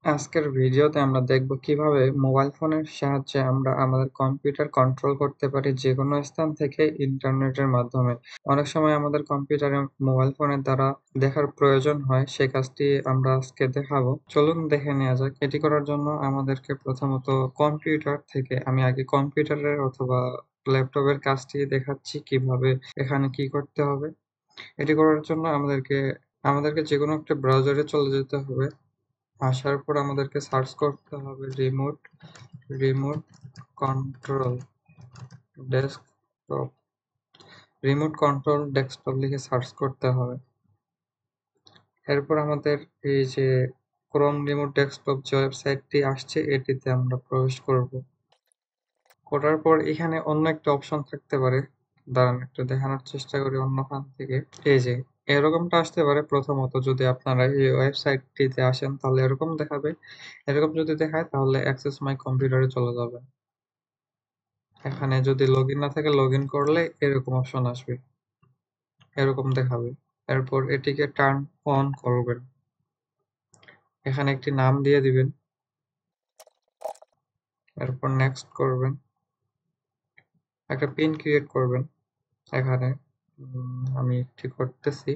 আজকের ভিডিওতে আমরা দেখব কিভাবে মোবাইল ফোনের সাহায্যে আমরা আমাদের কম্পিউটার কন্ট্রোল করতে পারি যেকোনো স্থান থেকে ইন্টারনেটের মাধ্যমে। অনেক সময় আমাদের কম্পিউটারে মোবাইল ফোনের দ্বারা দেখার প্রয়োজন হয়, সে কাজটি আমরা আজকে দেখাবো। চলুন দেখে নেওয়া যাক। এটি করার জন্য আমাদেরকে প্রথমত কম্পিউটার থেকে আমি আগে কম্পিউটারের অথবা ল্যাপটপের কাজটি দেখাচ্ছি কিভাবে এখানে কি করতে হবে। এটি করার জন্য আমাদেরকে যেকোনো একটা ব্রাউজারে চলে যেতে হবে। আসার পর আমাদেরকে সার্চ করতে হবে রিমোট কন্ট্রোল ডেস্কটপ লিখে সার্চ করতে হবে। এরপর আমাদের এই যে ক্রোম রিমোট ডেস্কটপ যে ওয়েবসাইটটি আসছে এটিতে আমরা প্রবেশ করব। করার পর এখানে অন্য একটা অপশন থাকতে পারে, দাঁড়ান একটু দেখানোর চেষ্টা করি অন্যখান থেকে। এই যে এরকমটা আসতে পারে। প্রথমত যদি আপনারা এই ওয়েবসাইটটিতে আসেন তাহলে এরকম দেখাবে। এরকম যদি দেখায় তাহলে অ্যাক্সেস মাই কম্পিউটারে চলে যাবেন। এখানে যদি লগইন না থাকে লগইন করলে এরকম অপশন আসবে, এরকম দেখাবে। এরপর এটিকে টার্ন অন করবেন। এখানে একটি নাম দিয়ে দিবেন। এরপর নেক্সট করবেন। একটা পিন ক্রিয়েট করবেন। এখানে আমি একটি করতেছি।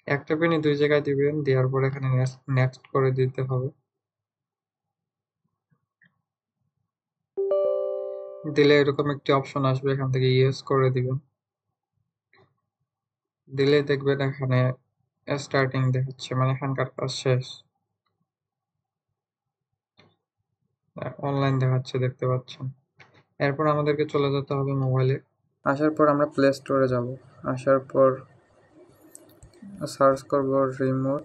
একটা পিনই দুই জায়গায় দিবেন, দেওয়ার পর এখানে নেক্সট করে দিতে হবে। দিলে এরকম একটি অপশন আসবে, এখান থেকে ইয়েস করে দিবেন। দিলে দেখবেন এখানে স্টার্টিং দেখাচ্ছে, মানে এখানকার কাজ শেষ, অনলাইন দেখাচ্ছে, দেখতে পাচ্ছেন। এরপর আমাদেরকে চলে যেতে হবে মোবাইলে। আসার পর আমরা প্লে স্টোরে যাব। আসার পর সার্চ করব রিমোট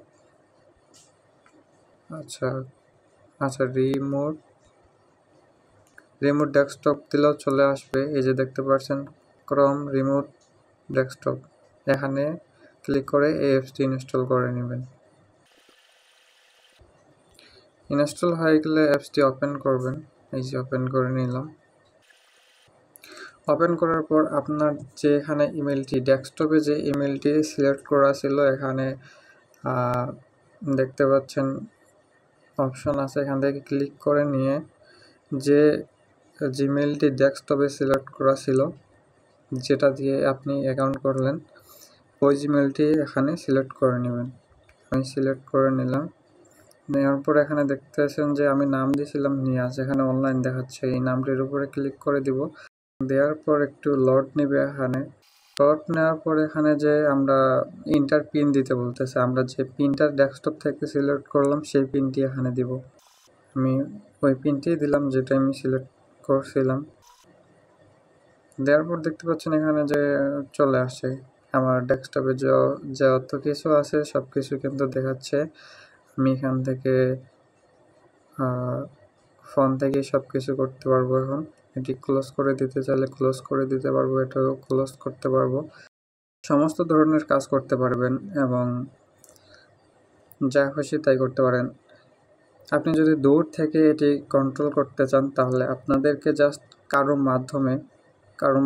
রিমোট ডেস্কটপ দিলেও চলে আসবে। এই যে দেখতে পাচ্ছেন ক্রোম রিমোট ডেস্কটপ, এখানে ক্লিক করে এই অ্যাপসটি ইনস্টল করে নেবেন। ইনস্টল হয়ে গেলে অ্যাপসটি ওপেন করবেন। এই যে ওপেন করে নিলাম। ওপেন করার পর আপনার যে এখানে ইমেলটি ডেস্কটপে যে ইমেলটি সিলেক্ট করা ছিল এখানে দেখতে পাচ্ছেন অপশন আছে, এখান থেকে ক্লিক করে নিয়ে যে জিমেলটি ডেস্কটপে সিলেক্ট করা ছিল, যেটা দিয়ে আপনি অ্যাকাউন্ট করলেন, ওই জিমেলটি এখানে সিলেক্ট করে নেবেন। আমি সিলেক্ট করে নিলাম। নেওয়ার পর এখানে দেখতেছেন যে আমি নাম দিয়েছিলাম নিয়াজ, এখানে অনলাইন দেখাচ্ছে। এই নামটির উপরে ক্লিক করে দিব। দেওয়ার পর একটু লোড নেবে। এখানে লোড নেওয়ার পর এখানে যে আমরা ইন্টার পিন দিতে বলতেছে, আমরা যে পিনটা ডেস্কটপ থেকে সিলেক্ট করলাম সেই পিনটি এখানে দিব। আমি ওই পিনটি দিলাম যেটা আমি সিলেক্ট করছিলাম। দেওয়ার পর দেখতে পাচ্ছেন এখানে যে চলে আসে আমার ডেস্কটপে যে যত কিছু আছে সব কিছু কিন্তু দেখাচ্ছে। আমি এখান থেকে ফোন থেকে সব কিছু করতে পারবো। এখন এটি ক্লোজ করে দিতে চাইলে ক্লোজ করে দিতে পারবো, এটাও ক্লোজ করতে পারবো। সমস্ত ধরনের কাজ করতে পারবেন এবং যা খুশি তাই করতে পারেন। আপনি যদি দূর থেকে এটি কন্ট্রোল করতে চান তাহলে আপনাদেরকে জাস্ট কারোর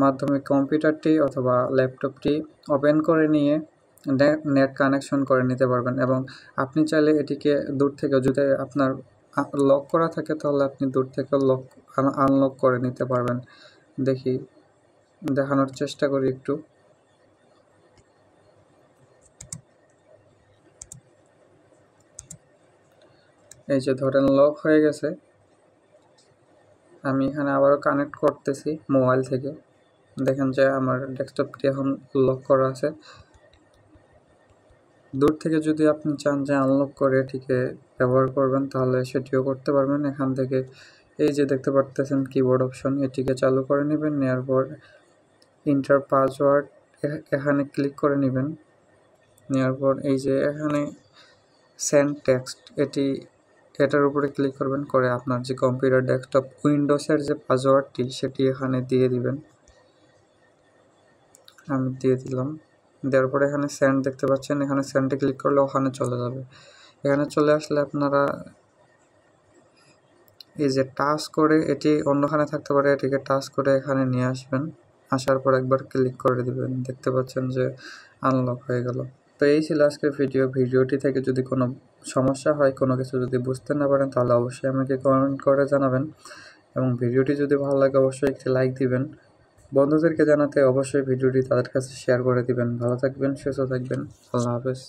মাধ্যমে কম্পিউটারটি অথবা ল্যাপটপটি ওপেন করে নিয়ে নেট কানেকশন করে নিতে পারবেন। এবং আপনি চাইলে এটিকে দূর থেকে, যদি আপনার লক করা থাকে তাহলে আপনি দূর থেকে আনলক করে নিতে পারবেন। দেখানোর চেষ্টা করি একটু। এই যে ধরেন লক হয়ে গেছে। আমি এখানে আবারও কানেক্ট করতেছি মোবাইল থেকে। দেখেন যে আমার ডেস্কটপটি এখন লক করা আছে। দূর থেকে যদি আপনি চান যে আনলক করে এটিকে ব্যবহার করবেন তাহলে সেটিও করতে পারবেন। এখান থেকে এই যে দেখতে পারতেছেন কিবোর্ড অপশন, এটিকে চালু করে নেবেন। নেওয়ার পর ইন্টার পাসওয়ার্ড এখানে ক্লিক করে নেবেন। নেওয়ার পর এই যে এখানে সেন্ড টেক্সট এটার উপরে ক্লিক করবেন, করে আপনার যে কম্পিউটার ডেস্কটপ উইন্ডোজের যে পাসওয়ার্ডটি সেটি এখানে দিয়ে দিবেন। আমি দিয়ে দিলাম। দেওয়ার পরে এখানে সেন্ড দেখতে পাচ্ছেন, এখানে সেন্ডে ক্লিক করলে ওখানে চলে যাবে। এখানে চলে আসলে আপনারা এই যে টাচ করে, এটি অন্যখানে থাকতে পারে, এটিকে টাচ করে এখানে নিয়ে আসবেন। আসার পর একবার ক্লিক করে দিবেন। দেখতে পাচ্ছেন যে আনলক হয়ে গেল। তো এই ছিল আজকের ভিডিওটি থেকে যদি কোনো সমস্যা হয়, কোনো কিছু যদি বুঝতে না পারেন, তাহলে অবশ্যই আমাকে কমেন্ট করে জানাবেন এবং ভিডিওটি যদি ভালো লাগে অবশ্যই একটি লাইক দিবেন। বন্ধুদেরকে জানাতে অবশ্যই ভিডিওটি তাদের কাছে শেয়ার করে দিবেন। ভালো থাকবেন, সুস্থ থাকবেন। আল্লাহ হাফেজ।